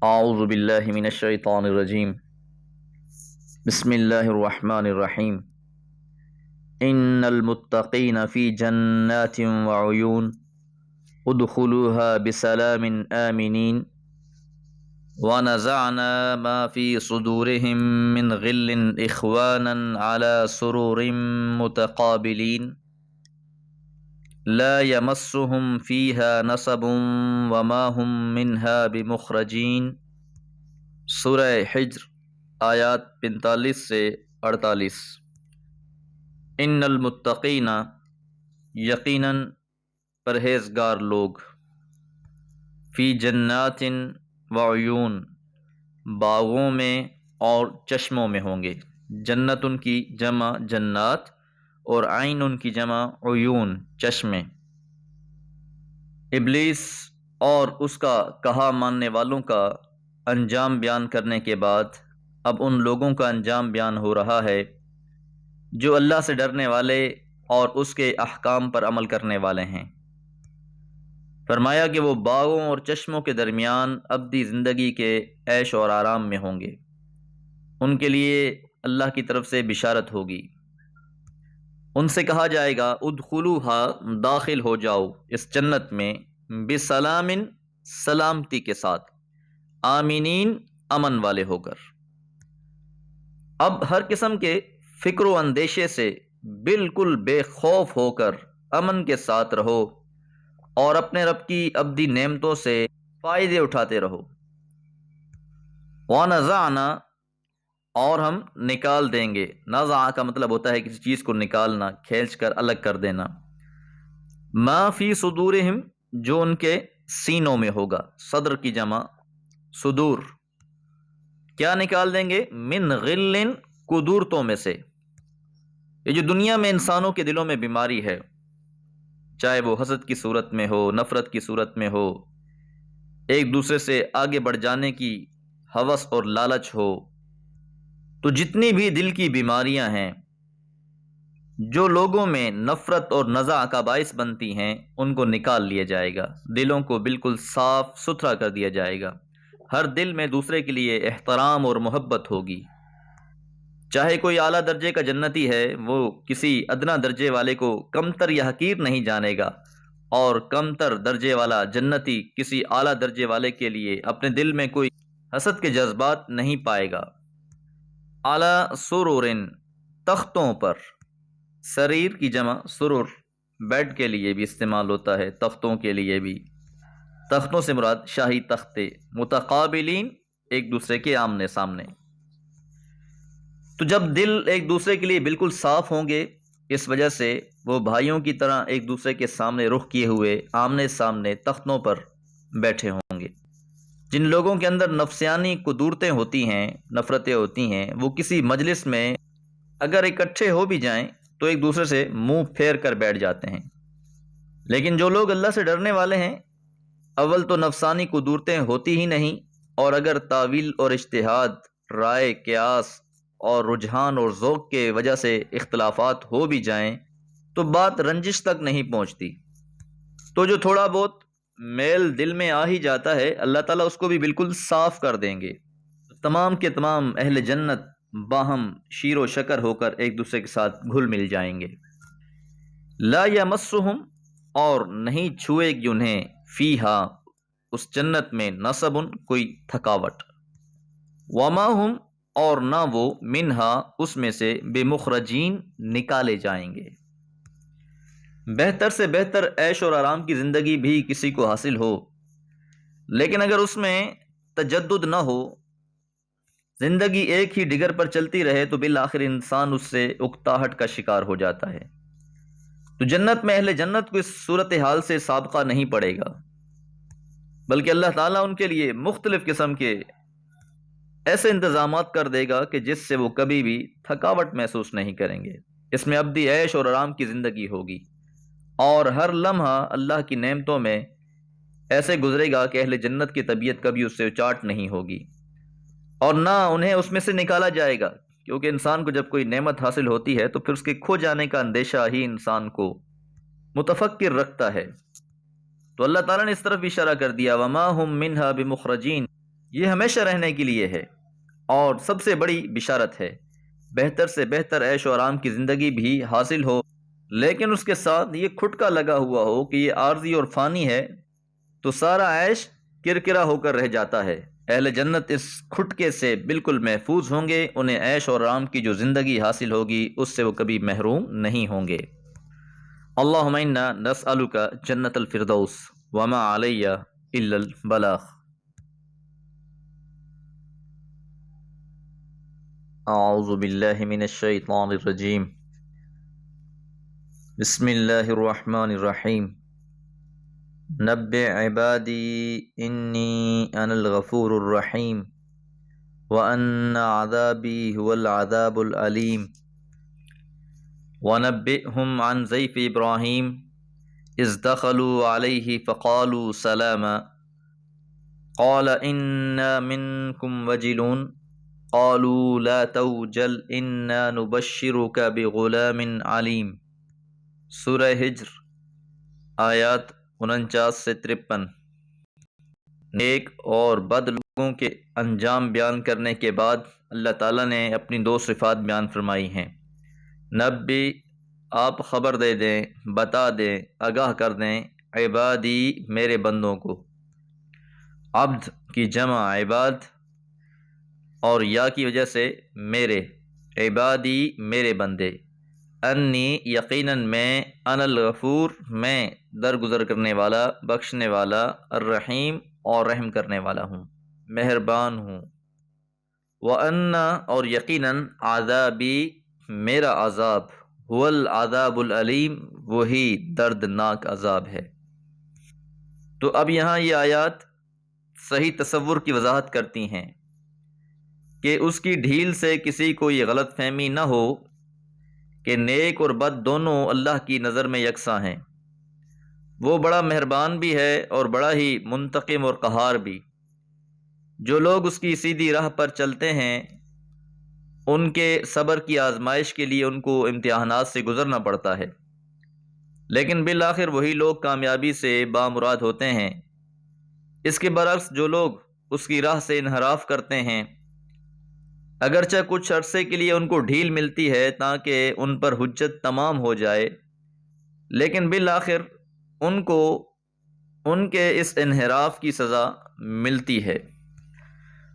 اعوذ باللہ من الشیطان الرجیم بسم اللہ الرحمن الرحیم ان المتقین فی جنات وعیون ادخلوها بسلام آمنین ونزعنا ما فی صدورهم من غل اخوانا على سرور متقابلین لا یمسهم فیها نصب وما هم منها بمخرجین۔ سورہ حجر آیات 45 سے 48۔ ان المتقین، یقیناً پرہیزگار لوگ، فی جنات وعیون، باغوں میں اور چشموں میں ہوں گے۔ جنت ان کی جمع جنات اور عین ان کی جمع عیون، چشمے۔ ابلیس اور اس کا کہا ماننے والوں کا انجام بیان کرنے کے بعد اب ان لوگوں کا انجام بیان ہو رہا ہے جو اللہ سے ڈرنے والے اور اس کے احکام پر عمل کرنے والے ہیں۔ فرمایا کہ وہ باغوں اور چشموں کے درمیان ابدی زندگی کے عیش اور آرام میں ہوں گے۔ ان کے لیے اللہ کی طرف سے بشارت ہوگی۔ ان سے کہا جائے گا ادخلوہا، داخل ہو جاؤ اس جنت میں، بسلام، سلامتی کے ساتھ، آمینین، امن والے ہو کر۔ اب ہر قسم کے فکر و اندیشے سے بالکل بے خوف ہو کر امن کے ساتھ رہو اور اپنے رب کی ابدی نعمتوں سے فائدے اٹھاتے رہو۔ وَنَزَعْنَا، اور ہم نکال دیں گے۔ نزع کا مطلب ہوتا ہے کسی چیز کو نکالنا، کھینچ کر الگ کر دینا۔ ما فی صدورہم، جو ان کے سینوں میں ہوگا، صدر کی جمع صدور۔ کیا نکال دیں گے؟ من غل، قدورتوں میں سے۔ یہ جو دنیا میں انسانوں کے دلوں میں بیماری ہے، چاہے وہ حسد کی صورت میں ہو، نفرت کی صورت میں ہو، ایک دوسرے سے آگے بڑھ جانے کی ہوس اور لالچ ہو، تو جتنی بھی دل کی بیماریاں ہیں جو لوگوں میں نفرت اور نزع کا باعث بنتی ہیں، ان کو نکال لیا جائے گا۔ دلوں کو بالکل صاف ستھرا کر دیا جائے گا۔ ہر دل میں دوسرے کے لیے احترام اور محبت ہوگی۔ چاہے کوئی اعلیٰ درجے کا جنتی ہے، وہ کسی ادنا درجے والے کو کمتر یا حقیر نہیں جانے گا، اور کمتر درجے والا جنتی کسی اعلیٰ درجے والے کے لیے اپنے دل میں کوئی حسد کے جذبات نہیں پائے گا۔ اعلیٰ سرور، تختوں پر۔ سریر کی جمع سرور، بیڈ کے لیے بھی استعمال ہوتا ہے، تختوں کے لیے بھی۔ تختوں سے مراد شاہی تختے، متقابلین، ایک دوسرے کے آمنے سامنے۔ تو جب دل ایک دوسرے کے لیے بالکل صاف ہوں گے، اس وجہ سے وہ بھائیوں کی طرح ایک دوسرے کے سامنے رخ کیے ہوئے آمنے سامنے تختوں پر بیٹھے ہوں گے۔ جن لوگوں کے اندر نفسیانی قدورتیں ہوتی ہیں، نفرتیں ہوتی ہیں، وہ کسی مجلس میں اگر اکٹھے ہو بھی جائیں تو ایک دوسرے سے منہ پھیر کر بیٹھ جاتے ہیں۔ لیکن جو لوگ اللہ سے ڈرنے والے ہیں، اول تو نفسانی قدورتیں ہوتی ہی نہیں، اور اگر تاویل اور اجتہاد، رائے، قیاس اور رجحان اور ذوق کے وجہ سے اختلافات ہو بھی جائیں تو بات رنجش تک نہیں پہنچتی۔ تو جو تھوڑا بہت میل دل میں آ ہی جاتا ہے، اللہ تعالیٰ اس کو بھی بالکل صاف کر دیں گے۔ تمام کے تمام اہل جنت باہم شیر و شکر ہو کر ایک دوسرے کے ساتھ گھل مل جائیں گے۔ لا یمسہم، اور نہیں چھوئے گی انہیں، فیہا، اس جنت میں، نصب، کوئی تھکاوٹ، وما ہم، اور نہ وہ، منہا، اس میں سے، بمخرجین، نکالے جائیں گے۔ بہتر سے بہتر عیش اور آرام کی زندگی بھی کسی کو حاصل ہو، لیکن اگر اس میں تجدد نہ ہو، زندگی ایک ہی ڈگر پر چلتی رہے، تو بالآخر انسان اس سے اکتاہٹ کا شکار ہو جاتا ہے۔ تو جنت میں اہل جنت کو اس صورتحال سے سابقہ نہیں پڑے گا، بلکہ اللہ تعالیٰ ان کے لیے مختلف قسم کے ایسے انتظامات کر دے گا کہ جس سے وہ کبھی بھی تھکاوٹ محسوس نہیں کریں گے۔ اس میں ابدی عیش اور آرام کی زندگی ہوگی، اور ہر لمحہ اللہ کی نعمتوں میں ایسے گزرے گا کہ اہل جنت کی طبیعت کبھی اس سے اچاٹ نہیں ہوگی، اور نہ انہیں اس میں سے نکالا جائے گا، کیونکہ انسان کو جب کوئی نعمت حاصل ہوتی ہے تو پھر اس کے کھو جانے کا اندیشہ ہی انسان کو متفکر رکھتا ہے۔ تو اللہ تعالیٰ نے اس طرف اشارہ کر دیا، وما ہم منہا بمخرجین، یہ ہمیشہ رہنے کے لیے ہے اور سب سے بڑی بشارت ہے۔ بہتر سے بہتر عیش و آرام کی زندگی بھی حاصل ہو، لیکن اس کے ساتھ یہ کھٹکا لگا ہوا ہو کہ یہ عارضی اور فانی ہے، تو سارا عیش کرکرا ہو کر رہ جاتا ہے۔ اہل جنت اس کھٹکے سے بالکل محفوظ ہوں گے، انہیں عیش اور آرام کی جو زندگی حاصل ہوگی اس سے وہ کبھی محروم نہیں ہوں گے۔ اللہم انا نسألک جنت الفردوس وما علی الا البلاغ۔ اعوذ باللہ من الشیطان الرجیم، بسم اللہ الرحمن الرحیم۔ نبئ عبادی انی انا الغفور الرحیم وان عذابی هو العذاب العلیم ونبئهم عن ضیف ابراہیم اذ دخلوا علیہ فقالوا سلاما قال انا منکم وجلون قالوا لا توجل انا نبشرک بغلام علیم۔ سورہ ہجر آیات 49 سے 53۔ نیک اور بد لوگوں کے انجام بیان کرنے کے بعد اللہ تعالیٰ نے اپنی دو صفات بیان فرمائی ہیں۔ نبی، آپ خبر دے دیں، بتا دیں، آگاہ کر دیں، عبادی، میرے بندوں کو۔ عبد کی جمع عباد اور یا کی وجہ سے میرے، عبادی میرے بندے، انی یقیناً میں، انا الغفور میں درگزر کرنے والا، بخشنے والا، الرحیم اور رحم کرنے والا ہوں، مہربان ہوں، وَأَنَّ اور یقیناً عذابی میرا عذاب، هو العذاب العلیم وہی دردناک عذاب ہے۔ تو اب یہاں یہ آیات صحیح تصور کی وضاحت کرتی ہیں کہ اس کی ڈھیل سے کسی کو یہ غلط فہمی نہ ہو کہ نیک اور بد دونوں اللہ کی نظر میں یکساں ہیں۔ وہ بڑا مہربان بھی ہے اور بڑا ہی منتقم اور قہار بھی۔ جو لوگ اس کی سیدھی راہ پر چلتے ہیں ان کے صبر کی آزمائش کے لیے ان کو امتحانات سے گزرنا پڑتا ہے، لیکن بالآخر وہی لوگ کامیابی سے بامراد ہوتے ہیں۔ اس کے برعکس جو لوگ اس کی راہ سے انحراف کرتے ہیں، اگرچہ کچھ عرصے کے لیے ان کو ڈھیل ملتی ہے تاکہ ان پر حجت تمام ہو جائے، لیکن بالآخر ان کو ان کے اس انحراف کی سزا ملتی ہے۔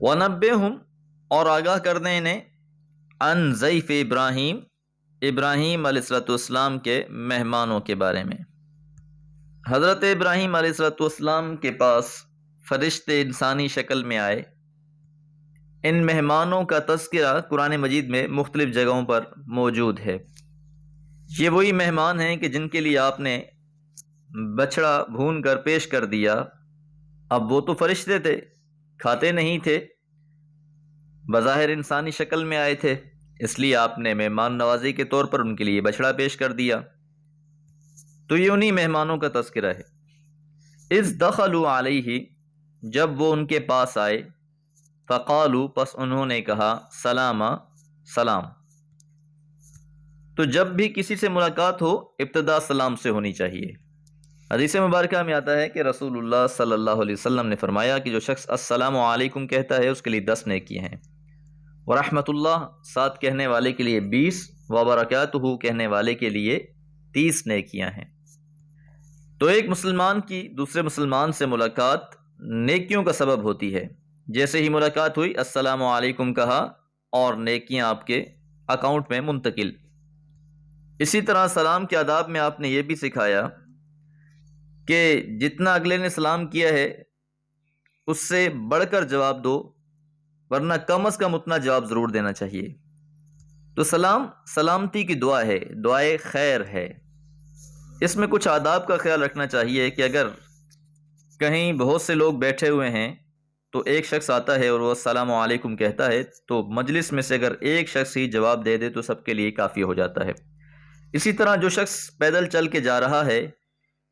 وَنَبِّئْهُمْ اور آگاہ کر دیں انہیں، عن ضیف ابراہیم، ابراہیم علیہ السلام کے مہمانوں کے بارے میں۔ حضرت ابراہیم علیہ السلام کے پاس فرشتے انسانی شکل میں آئے۔ ان مہمانوں کا تذکرہ قرآن مجید میں مختلف جگہوں پر موجود ہے۔ یہ وہی مہمان ہیں کہ جن کے لیے آپ نے بچڑا بھون کر پیش کر دیا۔ اب وہ تو فرشتے تھے، کھاتے نہیں تھے، بظاہر انسانی شکل میں آئے تھے، اس لیے آپ نے مہمان نوازی کے طور پر ان کے لیے بچڑا پیش کر دیا۔ تو یہ انہی مہمانوں کا تذکرہ ہے۔ اذ دخلوا علیہ، جب وہ ان کے پاس آئے، فقالوا پس انہوں نے کہا، سلاما، سلام۔ تو جب بھی کسی سے ملاقات ہو ابتدا سلام سے ہونی چاہیے۔ حدیث مبارکہ میں آتا ہے کہ رسول اللہ صلی اللہ علیہ وسلم نے فرمایا کہ جو شخص السلام علیکم کہتا ہے اس کے لیے 10 نیکیاں ہیں، ورحمۃ اللہ 7 کہنے والے کے لیے 20، وبرکاتہ کہنے والے کے لیے 30 نیکیاں ہیں۔ تو ایک مسلمان کی دوسرے مسلمان سے ملاقات نیکیوں کا سبب ہوتی ہے۔ جیسے ہی ملاقات ہوئی السلام علیکم کہا اور نیکیاں آپ کے اکاؤنٹ میں منتقل۔ اسی طرح سلام کے آداب میں آپ نے یہ بھی سکھایا کہ جتنا اگلے نے سلام کیا ہے اس سے بڑھ کر جواب دو، ورنہ کم از کم اتنا جواب ضرور دینا چاہیے۔ تو سلام سلامتی کی دعا ہے، دعائے خیر ہے۔ اس میں کچھ آداب کا خیال رکھنا چاہیے کہ اگر کہیں بہت سے لوگ بیٹھے ہوئے ہیں تو ایک شخص آتا ہے اور وہ السلام علیکم کہتا ہے، تو مجلس میں سے اگر ایک شخص ہی جواب دے دے تو سب کے لیے کافی ہو جاتا ہے۔ اسی طرح جو شخص پیدل چل کے جا رہا ہے،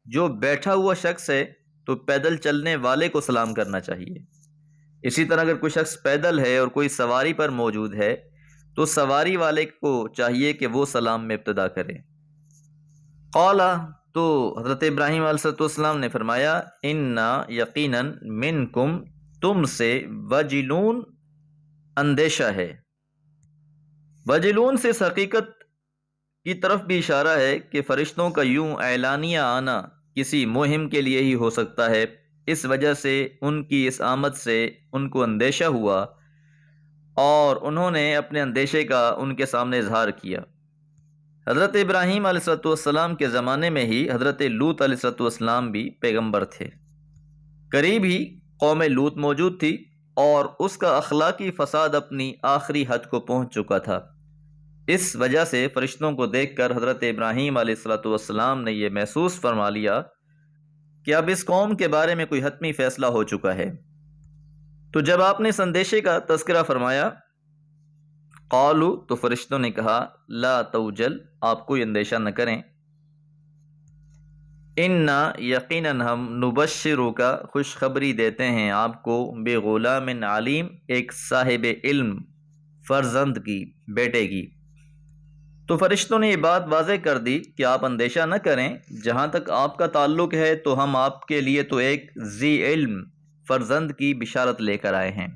جو بیٹھا ہوا شخص ہے تو پیدل چلنے والے کو سلام کرنا چاہیے۔ اسی طرح اگر کوئی شخص پیدل ہے اور کوئی سواری پر موجود ہے تو سواری والے کو چاہیے کہ وہ سلام میں ابتدا کرے۔ قال، تو حضرت ابراہیم علیہ السلام نے فرمایا، انا یقیناً منکم تم سے وجلون اندیشہ ہے۔ وجلون سے اس حقیقت کی طرف بھی اشارہ ہے کہ فرشتوں کا یوں اعلانیہ آنا کسی مہم کے لیے ہی ہو سکتا ہے، اس وجہ سے ان کی اس آمد سے ان کو اندیشہ ہوا اور انہوں نے اپنے اندیشے کا ان کے سامنے اظہار کیا۔ حضرت ابراہیم علیہ السلام کے زمانے میں ہی حضرت لوط علیہ السلام بھی پیغمبر تھے۔ قریب ہی قوم لوط موجود تھی اور اس کا اخلاقی فساد اپنی آخری حد کو پہنچ چکا تھا۔ اس وجہ سے فرشتوں کو دیکھ کر حضرت ابراہیم علیہ السلام نے یہ محسوس فرما لیا کہ اب اس قوم کے بارے میں کوئی حتمی فیصلہ ہو چکا ہے۔ تو جب آپ نے اس اندیشے کا تذکرہ فرمایا، قالو تو فرشتوں نے کہا، لا توجل آپ کوئی اندیشہ نہ کریں، انا یقیناً ہم نبشرو کا خوشخبری دیتے ہیں آپ کو بے غلام علیم ایک صاحب علم فرزند کی، بیٹے کی۔ تو فرشتوں نے یہ بات واضح کر دی کہ آپ اندیشہ نہ کریں، جہاں تک آپ کا تعلق ہے تو ہم آپ کے لیے تو ایک ذی علم فرزند کی بشارت لے کر آئے ہیں۔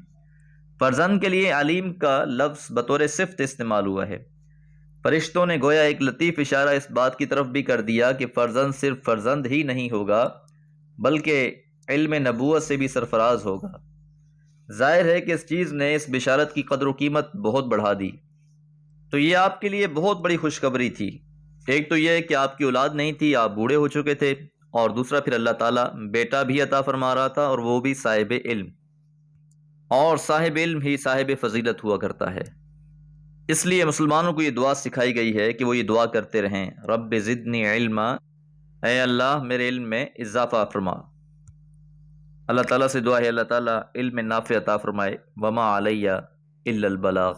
فرزند کے لیے علیم کا لفظ بطور صفت استعمال ہوا ہے۔ فرشتوں نے گویا ایک لطیف اشارہ اس بات کی طرف بھی کر دیا کہ فرزند صرف فرزند ہی نہیں ہوگا بلکہ علم نبوت سے بھی سرفراز ہوگا۔ ظاہر ہے کہ اس چیز نے اس بشارت کی قدر و قیمت بہت بڑھا دی۔ تو یہ آپ کے لیے بہت بڑی خوشخبری تھی۔ ایک تو یہ کہ آپ کی اولاد نہیں تھی، آپ بوڑھے ہو چکے تھے، اور دوسرا پھر اللہ تعالیٰ بیٹا بھی عطا فرما رہا تھا، اور وہ بھی صاحب علم، اور صاحب علم ہی صاحب فضیلت ہوا کرتا ہے۔ اس لیے مسلمانوں کو یہ دعا سکھائی گئی ہے کہ وہ یہ دعا کرتے رہیں، رب زدنی علما، اے اللہ میرے علم میں اضافہ فرما۔ اللہ تعالیٰ سے دعا ہے اللہ تعالیٰ علم نافع عطا فرمائے۔ وما علیہ الا البلاغ۔